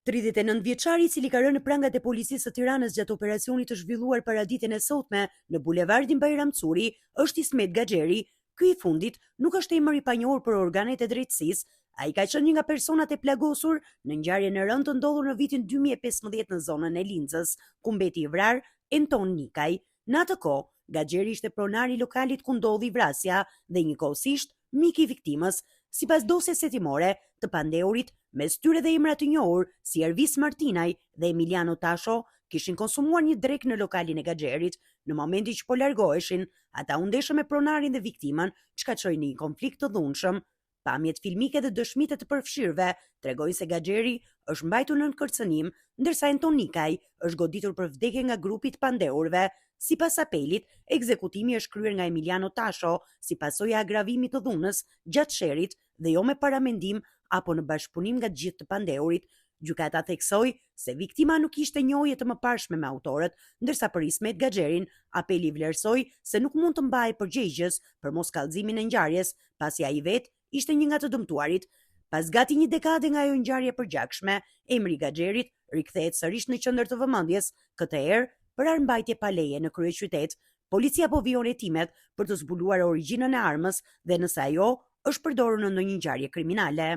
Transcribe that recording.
39 vjeçari i cili ka rënë në prangat e policisë së Tiranës gjatë operacionit të zhvilluar paraditën e sotme në bulevardin Bajram Curi, është Ismet Gaxheri. Ky i fundit nuk është emër i panjohur për organet e drejtësisë. Ai ka qenë një nga personat e plagosur në ngjarjen e rëndë të ndodhur në vitin 2015 në zonën e Linzës, ku mbeti i vrarë Enton Nikaj. Në atë kohë, Gaxheri ishte pronar i lokalit ku ndodhi vrasja dhe njëkohësisht mik i viktimës. Sipas dosjes hetimore të pandehurit, mes tyre dhe emra të njohur si Ervis Martinaj dhe Emiliano Tasho kishin konsumuar një drekë në lokalin e Gaxherit. Në momentin që po largoheshin, ata u ndeshën me pronarin dhe viktimën, çka çoi në një konflikt të dhunshëm. Pamjet filmike dhe dëshmitë të përfshirëve tregojnë se Gaxheri është mbajtur nën kërcënim, ndërsa Enton Nikaj është goditur për vdekje nga grupi i pandehurve. Sipas apelit, ekzekutimi është kryer nga Emiliano Tasho si pasojë e agravimit të dhunës gjatë sherrit dhe jo me paramendim apo në bashkëpunim nga të gjithë të pandehurit. Gjykata theksoi se viktima nuk kishte njohje të mëparshme me autorët, ndërsa për Ismet Gaxherin apeli vlerësoi se nuk mund të mbahej përgjegjës për moskallëzimin e ngjarjes, pasi ai vetë ishte një nga të dëmtuarit. Pas gati një dekade nga ajo ngjarje e përgjakshme, emri i Gaxherit rikthehet sërish në qendër të vëmendjes, këtë herë për armbajtje pa leje në kryeqytet. Policia po vijon hetimet për të zbuluar origjinën e armës dhe nëse ajo është përdorur në ndonjë ngjarje kriminale.